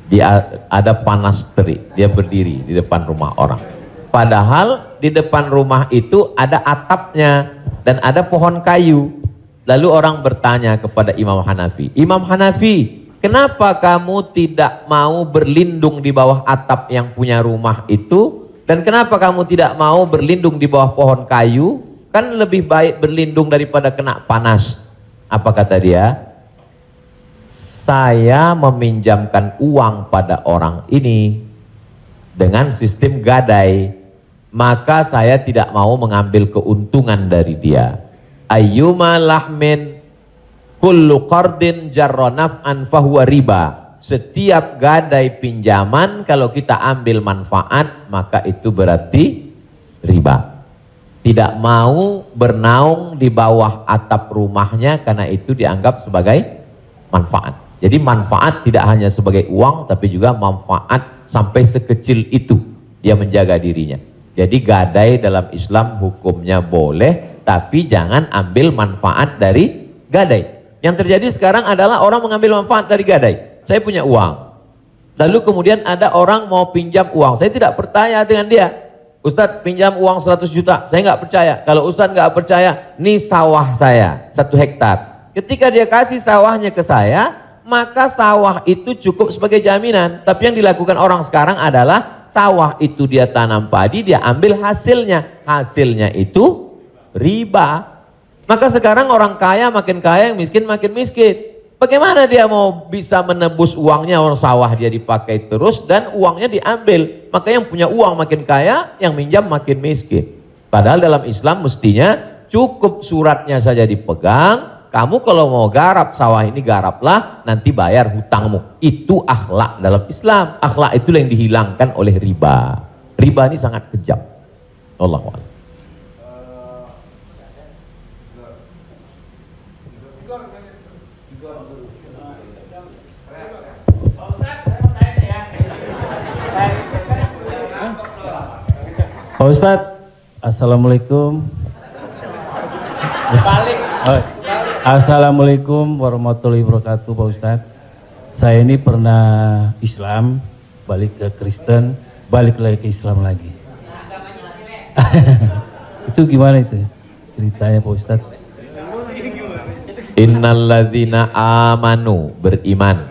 Dia ada panas terik, dia berdiri di depan rumah orang. Padahal di depan rumah itu ada atapnya dan ada pohon kayu. Lalu orang bertanya kepada Imam Hanafi, Imam Hanafi, kenapa kamu tidak mau berlindung di bawah atap yang punya rumah itu? Dan kenapa kamu tidak mau berlindung di bawah pohon kayu? Kan lebih baik berlindung daripada kena panas. Apa kata dia? Saya meminjamkan uang pada orang ini dengan sistem gadai, maka saya tidak mau mengambil keuntungan dari dia. Ayyuma lahmin kullu qardin jarra naf'an fahuwa riba. Setiap gadai pinjaman kalau kita ambil manfaat maka itu berarti riba. Tidak mau bernaung di bawah atap rumahnya karena itu dianggap sebagai manfaat. Jadi manfaat tidak hanya sebagai uang tapi juga manfaat sampai sekecil itu dia menjaga dirinya. Jadi gadai dalam Islam hukumnya boleh tapi jangan ambil manfaat dari gadai. Yang terjadi sekarang adalah orang mengambil manfaat dari gadai. Saya punya uang. Lalu kemudian ada orang mau pinjam uang. Saya tidak percaya dengan dia. Ustadz pinjam uang 100 juta, saya nggak percaya. Kalau Ustadz nggak percaya, ini sawah saya 1 hektar. Ketika dia kasih sawahnya ke saya, maka sawah itu cukup sebagai jaminan. Tapi yang dilakukan orang sekarang adalah sawah itu dia tanam padi, dia ambil hasilnya. Hasilnya itu riba. Maka sekarang orang kaya makin kaya, yang miskin makin miskin. Bagaimana dia mau bisa menebus uangnya, orang sawah dia dipakai terus dan uangnya diambil. Maka yang punya uang makin kaya, yang minjam makin miskin. Padahal dalam Islam mestinya cukup suratnya saja dipegang. Kamu kalau mau garap sawah ini garaplah, nanti bayar hutangmu. Itu akhlak dalam Islam. Akhlak itu yang dihilangkan oleh riba. Riba ini sangat kejam. Allahu a'lam. Pak Ustadz, Assalamualaikum. Assalamualaikum warahmatullahi wabarakatuh Pak Ustadz. Saya ini pernah Islam, balik ke Kristen, balik lagi ke Islam lagi. Itu gimana itu ceritanya Pak Ustadz? Innalladzina amanu, beriman,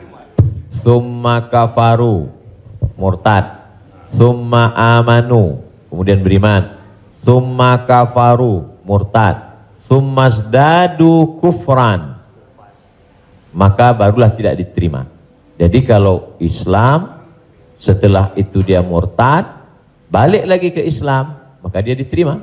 summa kafaru, murtad, summa amanu, kemudian beriman, summa kafaru, murtad, summa zdadu kufran, maka barulah tidak diterima. Jadi kalau Islam setelah itu dia murtad, balik lagi ke Islam, maka dia diterima.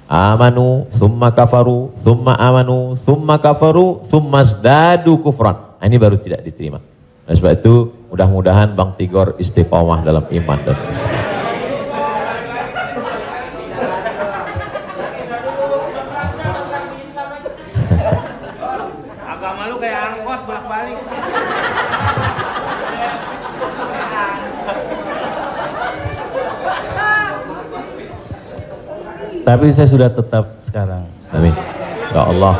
Amanu, summa kafaru, summa amanu, summa kafaru, summa zdadu kufran. Nah, ini baru tidak diterima. Nah, sebab itu mudah-mudahan Bang Tigor istiqomah dalam iman dan Islam. Agama lu kayak angkos bolak-balik. Tapi saya sudah tetap sekarang. Amin. Ya Allah.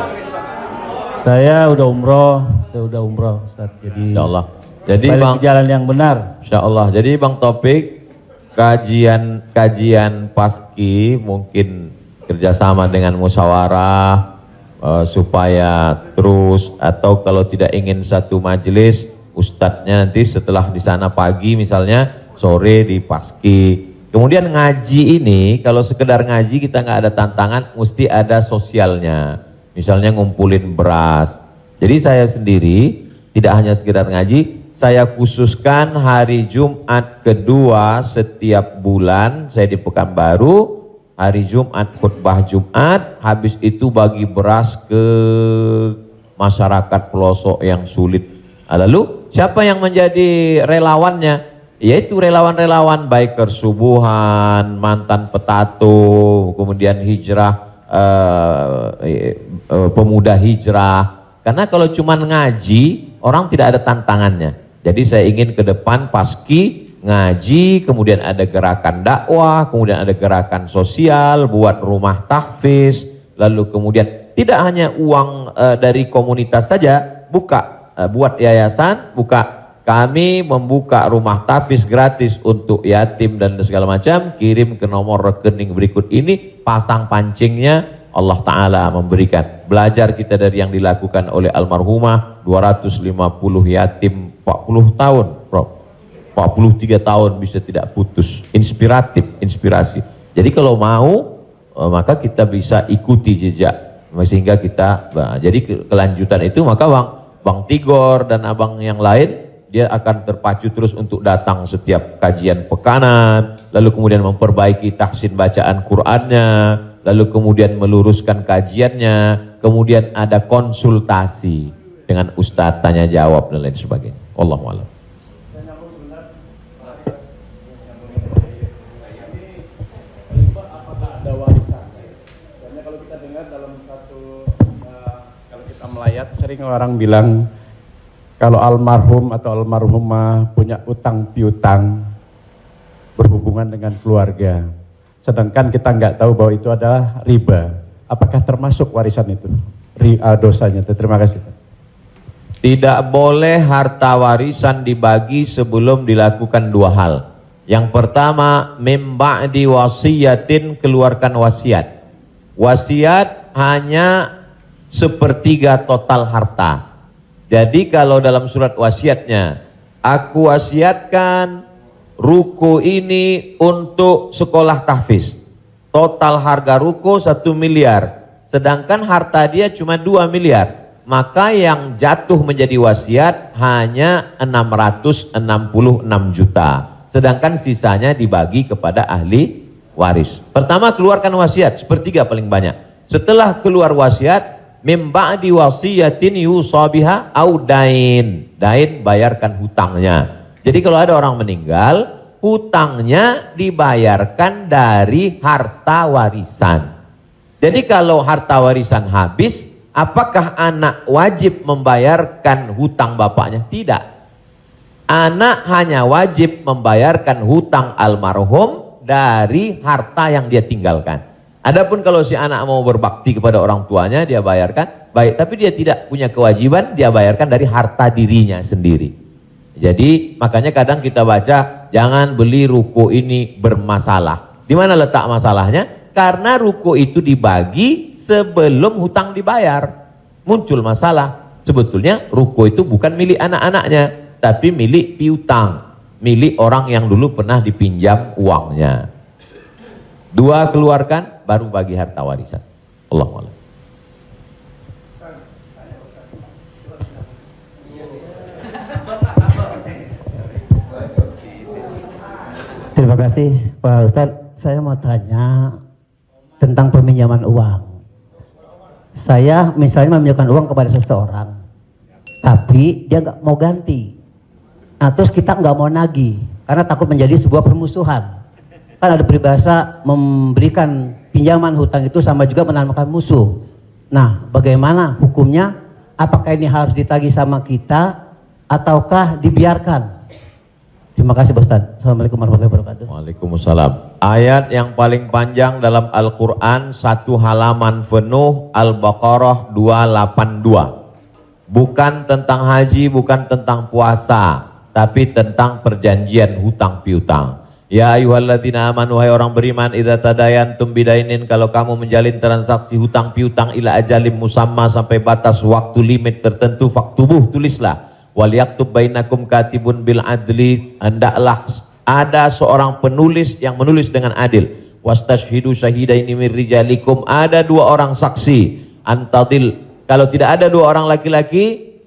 Saya udah umroh, Ustaz. Jadi Ya Allah. Jadi balik Bang, ke jalan yang benar. Insya Allah. Jadi Bang Taufik, kajian paski mungkin kerjasama dengan musyawarah supaya terus, atau kalau tidak ingin satu majelis, ustadznya nanti setelah di sana pagi misalnya, sore di paski. Kemudian ngaji ini, kalau sekedar ngaji kita nggak ada tantangan, mesti ada sosialnya. Misalnya ngumpulin beras. Jadi saya sendiri tidak hanya sekedar ngaji, saya khususkan hari Jumat kedua setiap bulan, saya di Pekanbaru, hari Jumat khutbah Jumat, habis itu bagi beras ke masyarakat pelosok yang sulit. Lalu siapa yang menjadi relawannya? Yaitu relawan-relawan baik Subuhan, mantan petato, kemudian hijrah, pemuda hijrah. Karena kalau cuma ngaji, orang tidak ada tantangannya. Jadi saya ingin ke depan paski ngaji, kemudian ada gerakan dakwah, kemudian ada gerakan sosial, buat rumah tahfiz, lalu kemudian tidak hanya uang dari komunitas saja, buat yayasan, kami membuka rumah tahfiz gratis untuk yatim dan segala macam, kirim ke nomor rekening berikut ini, pasang pancingnya, Allah Ta'ala memberikan. Belajar kita dari yang dilakukan oleh almarhumah, 250 yatim 40 tahun, Prof. 43 tahun bisa tidak putus. Inspirasi. Jadi kalau mau, maka kita bisa ikuti jejak. Sehingga kita, jadi kelanjutan itu, maka Bang Tigor dan abang yang lain, dia akan terpacu terus untuk datang setiap kajian pekanan, lalu kemudian memperbaiki tahsin bacaan Qur'annya, lalu kemudian meluruskan kajiannya, kemudian ada konsultasi dengan ustadz, tanya jawab dan lain sebagainya. Wallahu a'lam. Apakah ada warisan? Karena kalau kita dengar dalam kalau kita melayat, sering orang bilang kalau almarhum atau almarhumah punya utang piutang berhubungan dengan keluarga, sedangkan kita nggak tahu bahwa itu adalah riba. Apakah termasuk warisan itu? Dosanya. Terima kasih. Tidak boleh harta warisan dibagi sebelum dilakukan dua hal. Yang pertama, mim ba'di wasiyatin, keluarkan wasiat. Wasiat hanya sepertiga total harta. Jadi kalau dalam surat wasiatnya, aku wasiatkan ruko ini untuk sekolah tahfiz. Total harga ruko 1 miliar. Sedangkan harta dia cuma 2 miliar. Maka yang jatuh menjadi wasiat hanya 666 juta. Sedangkan sisanya dibagi kepada ahli waris. Pertama, keluarkan wasiat, sepertiga paling banyak. Setelah keluar wasiat, mim ba'di wasiyatin yusa biha au dain. Dain, bayarkan hutangnya. Jadi kalau ada orang meninggal, hutangnya dibayarkan dari harta warisan. Jadi kalau harta warisan habis, apakah anak wajib membayarkan hutang bapaknya? Tidak. Anak hanya wajib membayarkan hutang almarhum dari harta yang dia tinggalkan. Adapun kalau si anak mau berbakti kepada orang tuanya, dia bayarkan, baik, tapi dia tidak punya kewajiban, dia bayarkan dari harta dirinya sendiri. Jadi makanya kadang kita baca, jangan beli ruko ini bermasalah. Di mana letak masalahnya? Karena ruko itu dibagi sebelum hutang dibayar. Muncul masalah. Sebetulnya ruko itu bukan milik anak-anaknya, tapi milik piutang. milik orang yang dulu pernah dipinjam uangnya. 2 keluarkan, baru bagi harta warisan. Allahu a'lam. Terima kasih Pak Ustadz. Saya mau tanya tentang peminjaman uang. Saya misalnya meminjamkan uang kepada seseorang, tapi dia nggak mau ganti. Nah terus kita nggak mau nagih karena takut menjadi sebuah permusuhan. Kan ada peribahasa memberikan pinjaman hutang itu sama juga menanamkan musuh. Nah bagaimana hukumnya? Apakah ini harus ditagih sama kita ataukah dibiarkan? Terima kasih Pak Ustadz. Assalamualaikum warahmatullahi wabarakatuh. Waalaikumsalam. Ayat yang paling panjang dalam Al-Quran, 1 halaman penuh, Al-Baqarah 282. Bukan tentang haji, bukan tentang puasa, tapi tentang perjanjian hutang piutang. Ya ayyuhalladzina amanu, wahai orang beriman, idza tadayantum bidainin, kalau kamu menjalin transaksi hutang piutang ila ajalim musamma, sampai batas waktu limit tertentu, faktubuh, tulislah. Wal yaktub bainakum katibun bil adli, hendaklah ada seorang penulis yang menulis dengan adil. Wastashhidu syahidaini min rijalikum, ada 2 orang saksi. Antadil, kalau tidak ada 2 orang laki-laki,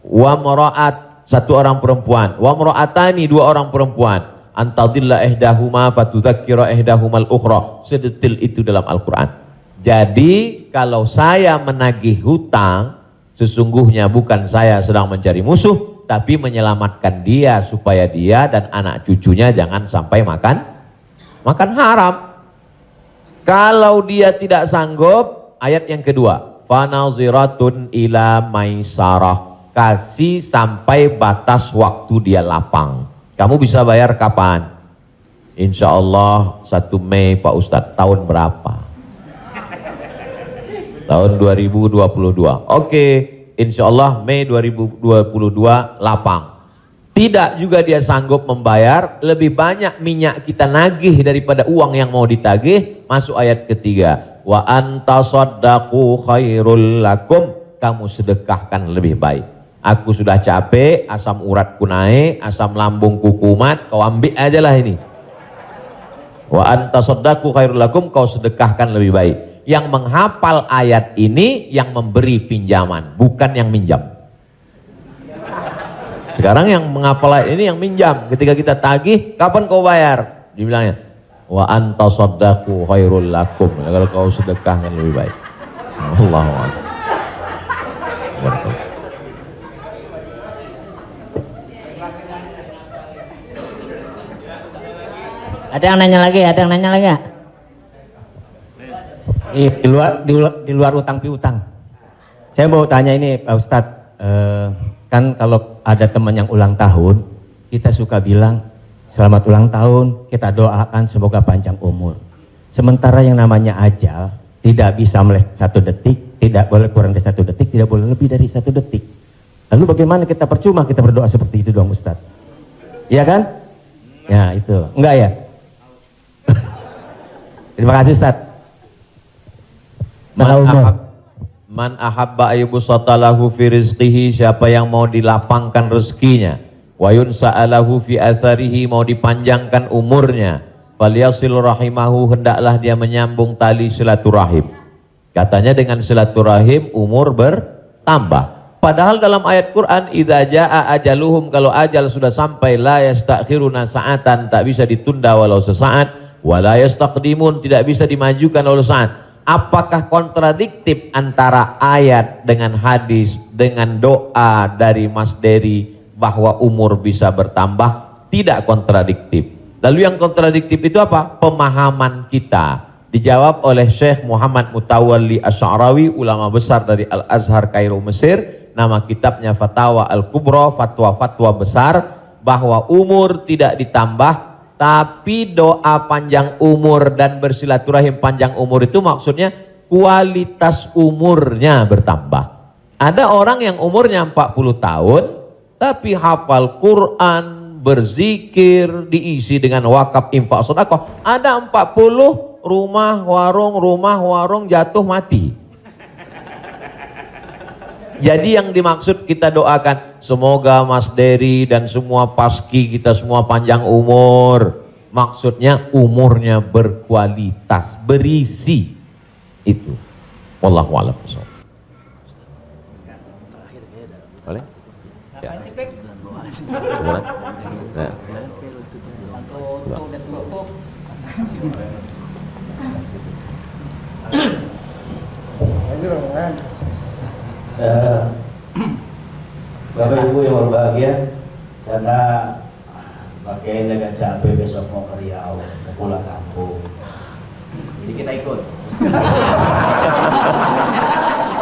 wa maraat, 1 orang perempuan, wa maraatani, 2 orang perempuan, antadilla ihdahuma fatudzakkira ihdahumal ukhra. Sedetil itu dalam Al-Quran. Jadi kalau saya menagih hutang, sesungguhnya bukan saya sedang mencari musuh, tapi menyelamatkan dia supaya dia dan anak cucunya jangan sampai makan haram. Kalau dia tidak sanggup, ayat yang kedua, fanaziratun ila maisarah, kasih sampai batas waktu dia lapang. Kamu bisa bayar kapan? Insya Allah 1 Mei Pak Ustadz. Tahun berapa? Tahun 2022. Oke, insya Allah Mei 2022 lapang. Tidak juga dia sanggup membayar, lebih banyak minyak kita nagih daripada uang yang mau ditagih. Masuk ayat ketiga, wa antasaddaqu khairul lakum, kamu sedekahkan lebih baik. Aku sudah capek, asam uratku naik, asam lambungku kumat, kau ambil aja lah ini. Wa antasaddaqu khairul lakum, kau sedekahkan lebih baik. Yang menghafal ayat ini yang memberi pinjaman, bukan yang minjam. Sekarang yang menghafal ayat ini yang minjam. Ketika kita tagih, kapan kau bayar? Dibilangnya, wa antasaddaqu khairul lakum, kalau kau sedekahkan lebih baik. Allahu akbar. Ada yang nanya lagi? Ada yang nanya lagi ya? Di luar utang piutang. Saya mau tanya ini Pak Ustadz, kan kalau ada teman yang ulang tahun, kita suka bilang selamat ulang tahun, kita doakan semoga panjang umur. Sementara yang namanya ajal tidak bisa meleset 1 detik, tidak boleh kurang dari 1 detik, tidak boleh lebih dari 1 detik. Lalu bagaimana kita percuma kita berdoa seperti itu dong Ustadz? Iya kan? Ya itu, enggak ya? Terima kasih Ustadz. Man ahabba ayyubsatalahu fi rizqihi, siapa yang mau dilapangkan rezekinya, wa yunsa'alahu fi atharihi, mau dipanjangkan umurnya, falyasil rahimahu, hendaklah dia menyambung tali silaturahim. Katanya dengan silaturahim umur bertambah. Padahal dalam ayat Quran, idza jaa ajaluhum, kalau ajal sudah sampai, la yastakhiruna sa'atan, tak bisa ditunda walau sesaat, wa la yastaqdimun, tidak bisa dimajukan walau saat. Apakah kontradiktif antara ayat dengan hadis dengan doa dari Mas Dery bahwa umur bisa bertambah? Tidak kontradiktif. Lalu yang kontradiktif itu apa? Pemahaman kita. Dijawab oleh Syekh Muhammad Mutawalli Asy'arawi, ulama besar dari Al-Azhar Kairo Mesir. Nama kitabnya Fatawa Al-Kubra, fatwa-fatwa besar, bahwa umur tidak ditambah, tapi doa panjang umur dan bersilaturahim panjang umur itu maksudnya kualitas umurnya bertambah. Ada orang yang umurnya 40 tahun tapi hafal Quran, berzikir, diisi dengan wakaf, infak, sedekah. Ada 40 rumah warung jatuh mati. Jadi yang dimaksud kita doakan, semoga Mas Dery dan semua paski kita semua panjang umur. Maksudnya umurnya berkualitas, berisi. Itu. Wallahu a'lam. Boleh? Ya. Bapak Ibu yang berbahagia, karena Pak Kiai dengan capek besok mau ke Riau, mau pulang kampung, jadi kita ikut.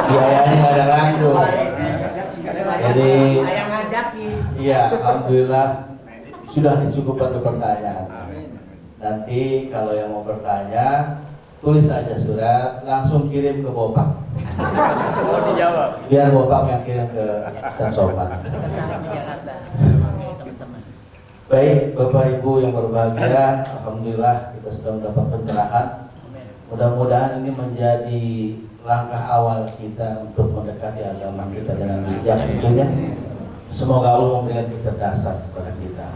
Biayanya nggak ada ragu. Jadi, iya, alhamdulillah sudah dicukupkan untuk pertanyaan. Nanti kalau yang mau bertanya, tulis aja surat, langsung kirim ke Bopak. Biar Bopak yang kirim ke Ustaz Somad. Baik, Bapak Ibu yang berbahagia, alhamdulillah kita sudah mendapat pencerahan. Mudah-mudahan ini menjadi langkah awal kita untuk mendekati agama kita dengan bijak tentunya. Semoga Allah memberikan kecerdasan kepada kita.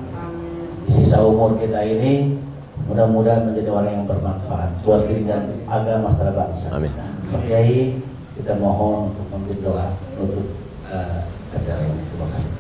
Di sisa umur kita ini, mudah-mudahan menjadi orang yang bermanfaat buat diri dan agama secara bangsa. Amin. Pak Kiai, kita mohon untuk memberi doa untuk acara ini. Terima kasih.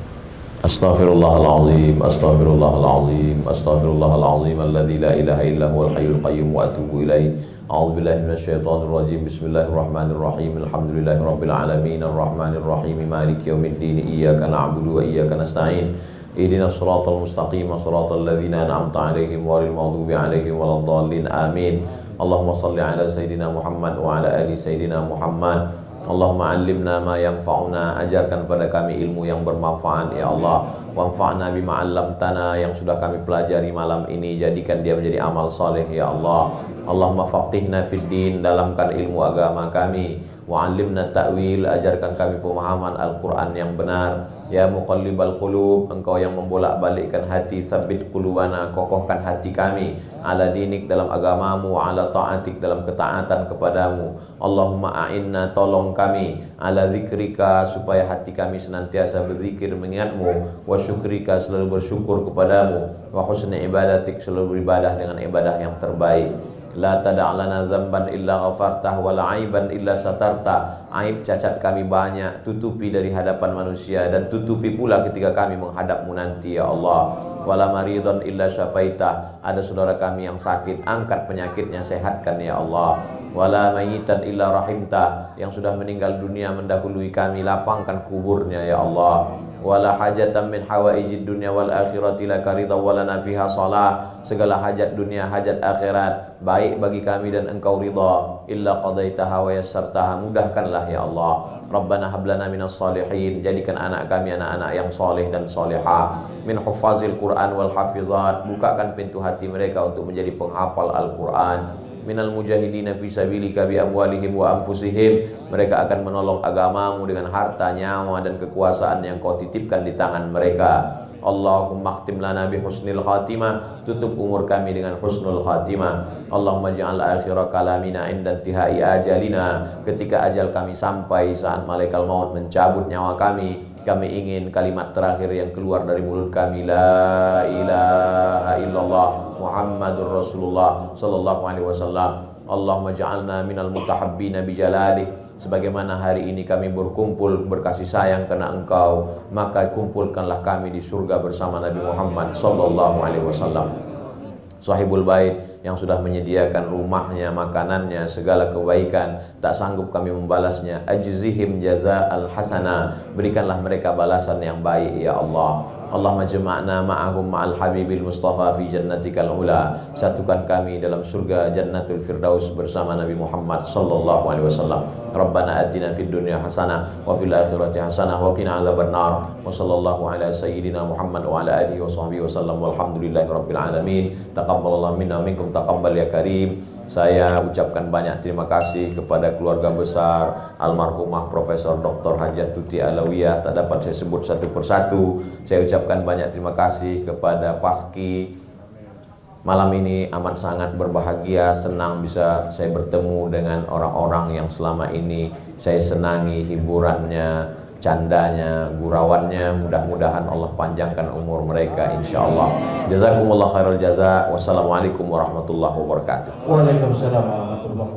Astaghfirullahaladzim, astaghfirullahaladzim, astaghfirullahaladzim, alladzi la ilaha illa huwal hayyul qayyum wa atubu ilaih. A'udzubillahi minasyaitonir rajim. Bismillahirrahmanirrahim. Alhamdulillahirabbil alamin, arrahmanir rahim, maliki yaumiddin. Iyyaka na'budu wa iyyaka nasta'in. Ihdinas siratal mustaqim, siratal ladzina an'amta 'alaihim ghairil maghdubi 'alaihim waladdallin. Amin. Allahumma shalli ala sayidina Muhammad wa ala ali sayidina Muhammad. Allahumma 'allimna ma yanfa'una, ajarkan pada kami ilmu yang bermanfaat ya Allah. Wanfa'na bima 'allamtana, yang sudah kami pelajari malam ini jadikan dia menjadi amal saleh ya Allah. Allahumma faqihna fid din, dalamkan ilmu agama kami. Wa 'allimna ta'wil, ajarkan kami pemahaman Al-Qur'an yang benar. Ya muqallibal qulub, engkau yang membolak-balikkan hati, sabbit qulubana, kokohkan hati kami ala dinik, dalam agamamu, ala ta'atik, dalam ketaatan kepadamu. Allahumma a'inna, tolong kami, ala zikrika, supaya hati kami senantiasa berzikir mengingatmu, wa syukrika, selalu bersyukur kepadamu, wa husni ibadatik, selalu beribadah dengan ibadah yang terbaik. La tada'lana zamban illa ghafartah, wala aiban illa satarta. Aib cacat kami banyak, tutupi dari hadapan manusia, dan tutupi pula ketika kami menghadapmu nanti ya Allah. Wala maridhan illa syafaitah, ada saudara kami yang sakit, angkat penyakitnya, sehatkan ya Allah. Wala mayitan illa rahimtah, yang sudah meninggal dunia mendahului kami, lapangkan kuburnya ya Allah. Wala hajatan min hawaijid dunya wal akhirati laka ridha wa lana fiha salah, segala hajat dunia, hajat akhirat baik bagi kami dan engkau ridha, illa qadaitaha wa yassartaha, mudahkanlah ya Allah. Rabbana hablana minas salihin, jadikan anak kami anak-anak yang soleh dan solehah, min huffazil Quran wal hafizat, bukakan pintu hati mereka untuk menjadi penghafal Al-Quran. Minal mujahidina fi sabilika bi amwalihim wa anfusihim, mereka akan menolong agamamu dengan harta, nyawa dan kekuasaan yang kau titipkan di tangan mereka. Allahumma khtim lana bi husnil khatimah, tutup umur kami dengan husnul khatimah. Allahumma ja'al akhira kalamina inda intihai ajalina, ketika ajal kami sampai, saat malaikat maut mencabut nyawa kami ingin kalimat terakhir yang keluar dari mulut kami, la ilaha illallah Muhammadur Rasulullah sallallahu alaihi wasallam. Allahumma ja'alna minal mutahabbina bijalalik, sebagaimana hari ini kami berkumpul berkasih sayang karena engkau, maka kumpulkanlah kami di surga bersama Nabi Muhammad sallallahu alaihi wasallam, sahibul bait, yang sudah menyediakan rumahnya, makanannya, segala kebaikan, tak sanggup kami membalasnya. Ajzihim jaza'al hasanah, berikanlah mereka balasan yang baik ya Allah. Allahumma jama'na ma'ahum ma'al habibil mustafa fi jannatikal ula, satukan kami dalam surga jannatul firdaus bersama Nabi Muhammad sallallahu alaihi wasallam. Rabbana atina fid dunya hasanah wa fil akhirati hasanah wa qina adzabannar. Wa sallallahu ala sayyidina Muhammad wa ala alihi wa sahbihi wasallam, walhamdulillahi rabbil alamin. Taqabbalallahu minna minkum taqabbal ya karim. Saya ucapkan banyak terima kasih kepada keluarga besar almarhumah Profesor Dr. Hajah Tuti Alawiyah, tak dapat saya sebut satu persatu. Saya ucapkan banyak terima kasih kepada Paski. Malam ini amat sangat berbahagia, senang bisa saya bertemu dengan orang-orang yang selama ini saya senangi hiburannya, candanya, gurauannya, mudah-mudahan Allah panjangkan umur mereka insyaallah. Jazakumullah khairul jaza. Wassalamualaikum warahmatullahi wabarakatuh. Waalaikumsalam warahmatullahi wabarakatuh.